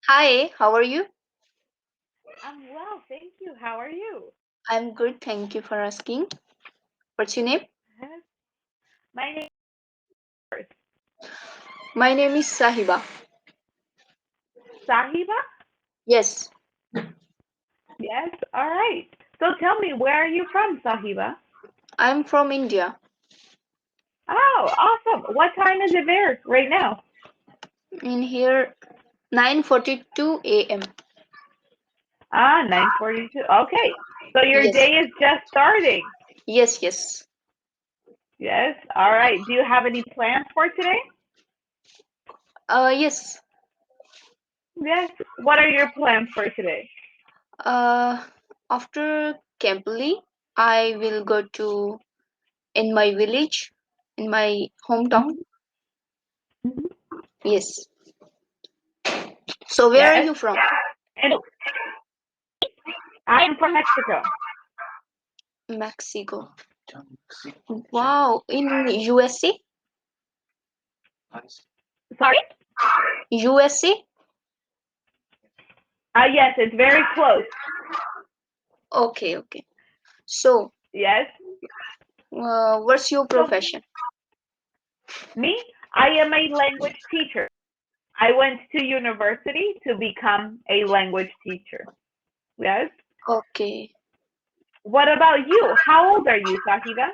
Hi, how are you? I'm well, thank you. How are you? I'm good, thank you for asking. What's your name? Yes. My name is My name is Sahiba. Sahiba. Yes, Yes, all right. So tell me, where are you from, Sahiba? I'm from India. Oh, awesome. What time is it there right now? In here, 9:42 a.m. 9:42. Okay. So your Yes, day is just starting. yes. Yes, all right. Do you have any plans for today? Yes. Yes. What are your plans for today? Uh, After Cambly, I will go to in my village, in my hometown. Mhm, mhm. Yes. So where are Yes. you from? And I am from Mexico. Mexico. Wow, in USA? Sorry? USA? Yes, it's very close. Okay. So, Yes. what's your So profession? me, I am a language teacher. I went to university to become a language teacher. Yes. Okay. What about you? How old are you, Sahiba?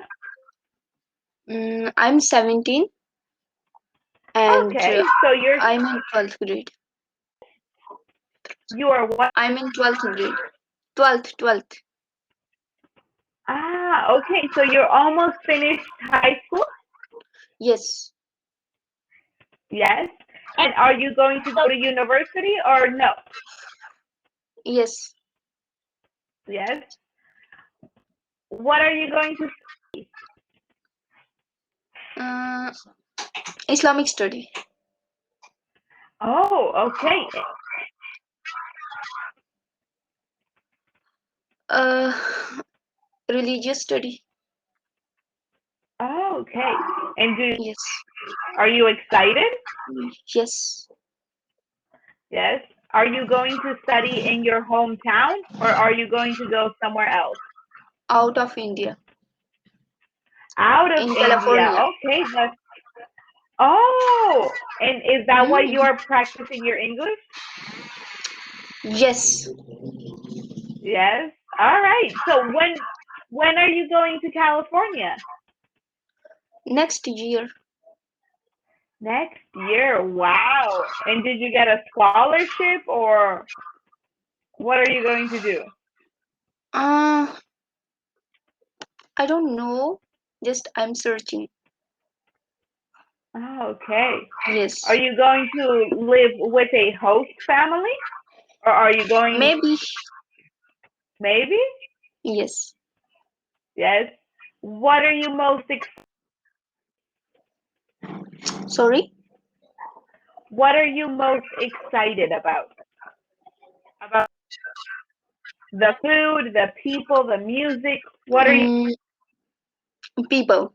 I'm 17 and Okay, so I'm in 12th grade. you are what? I'm in 12th grade. 12th. Okay, so you're almost finished high school? Yes. Yes. And are you going to go to university or no? Yes. Yes. What are you going to study? Uh, Islamic study. Oh, okay. Uh, Religious study. Oh, okay. And Yes. are you excited? Yes. Yes. Are you going to study in your hometown or are you going to go somewhere else? Out of India. Out of In India. California. Okay, that's and is that why you Mm, are practicing your English? yes. Yes. All right. So when are you going to California? Next year. Next year. Wow. And did you get a scholarship or what are you going to do? Uh, I don't know. Just I'm searching. Okay. Are Yes. you going to live with a host family or are you going Maybe. maybe? Yes. Yes. What are you most Sorry. what are you most excited about? About the food, the people, the music. What are you Mm, People.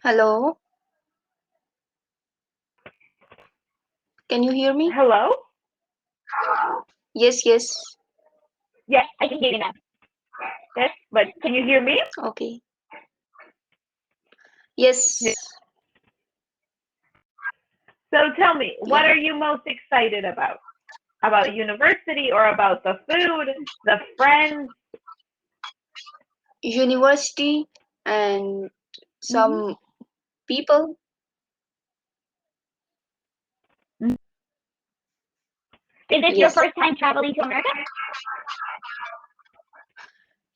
Hello. Can you hear me? Hello? Yes. Yes, I can hear you now. Yes, but can you hear me? Okay. Yes. So tell me, what Yeah. are you most excited about? About university or about the food, the friends? University and Mm-hmm. some people. Is this your Yes. first time traveling to America?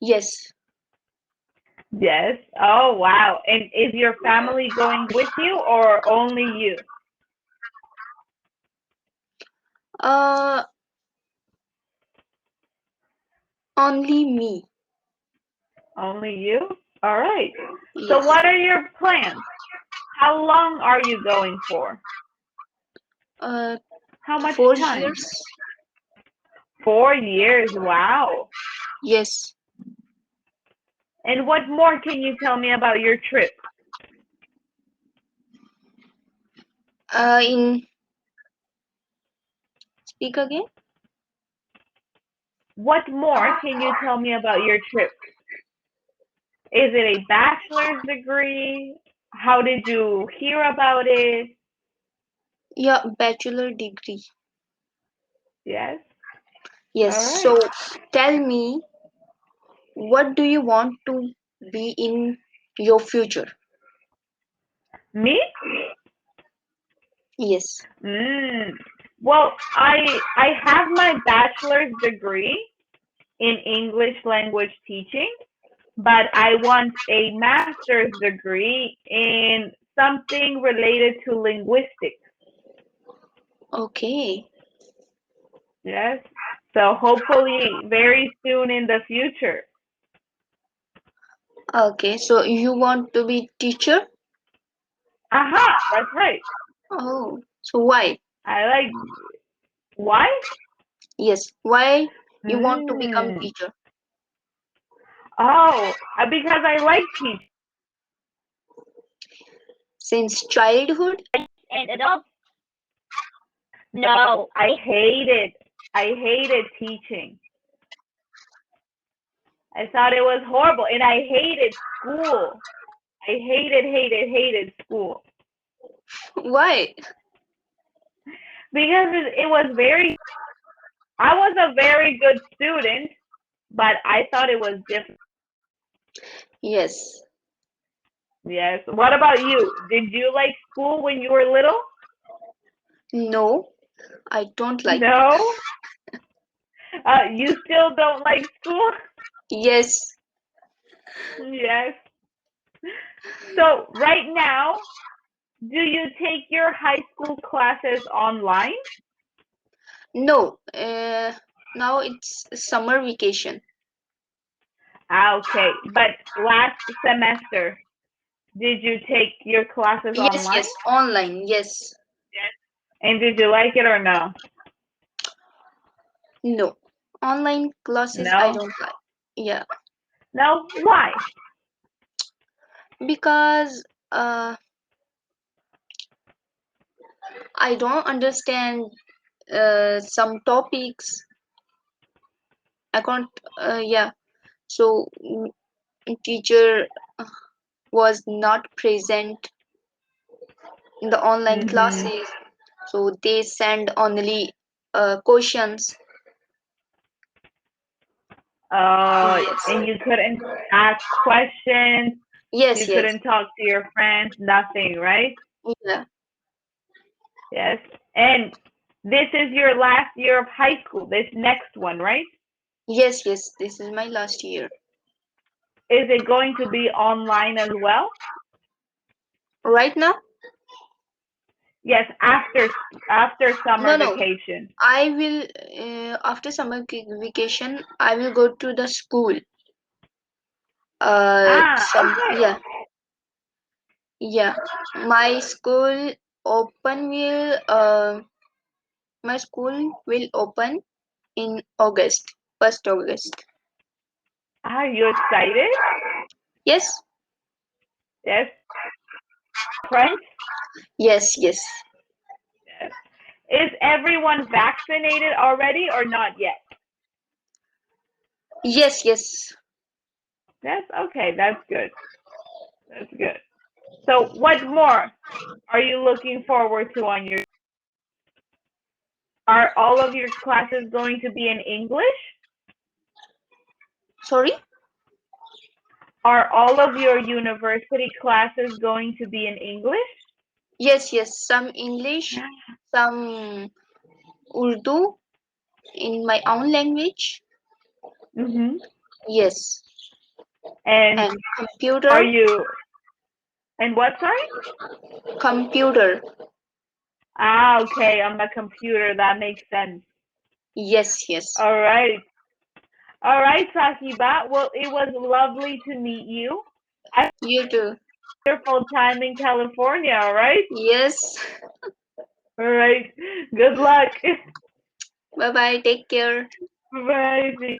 Yes. Yes. Oh, wow. And is your family going with you or only you? Uh, Only me. Only you? All right. So, Yes. what are your plans? How long are you going for? Uh, How much 4 years. time? 4 years. Wow. Yes. And what more can you tell me about your trip? Speak again. What more can you tell me about your trip? Is it a bachelor's degree? How did you hear about it? Yeah, bachelor degree. Yes. Yes. All right. So tell me, what do you want to be in your future? Me? Yes. Well, I have my bachelor's degree in English language teaching, but I want a master's degree in something related to linguistics. Okay. Yes. So hopefully very soon in the future. Okay. So you want to be teacher? Aha, that's right. Oh. So why? I like why? Yes. Why you want to become Mm. teacher? Oh, because I like teaching. Since childhood? And adults? No, I hated teaching. I thought it was horrible, and I hated school. I hated school Why? because it was very. I was a very good student, but I thought it was different. Yes. Yes. What about you? Did you like school when you were little? No, I don't like. No. You still don't like school? Yes. Yes. So right now, do you take your high school classes online? No. Now it's summer vacation. Okay, but last semester, did you take your classes Yes, online? yes, online, yes. And did you like it or no? No. Online classes I No? don't like. Yeah. No? Why? Because I don't understand some topics. I can't yeah. So teacher was not present in the online Mm-hmm. classes. So they send only questions. Yes. And you couldn't ask questions, Yes, you yes. couldn't talk to your friends, nothing, right? Yeah. Yes. And this is your last year of high school, this next one, right? Yes, yes. This is my last year. Is it going to be online as well? Right now? Yes, after No, summer no. vacation. I will after summer vacation. I will go to the school. Some Okay. yeah, yeah. My school open will my school will open in August, 1st August. Are you excited? Yes, Yes. Friends? yes, yes, Yes. Is everyone vaccinated already or not yet? yes, yes. Yes. Okay. That's good. That's good. So, what more are you looking forward to on your? Are all of your classes going to be in English? Sorry. Are all of your university classes going to be in English? Yes, yes. Some English, some Urdu in my own language. Mm-hmm. Yes, And and are computer, you? And what? Sorry. computer. Okay. On the computer. That makes sense. Yes, yes. All right. All right, Sahiba. Well, it was lovely to meet you. I had You too. a wonderful time in California, all right? Yes. All right. Good luck. Bye bye. Take care. Bye.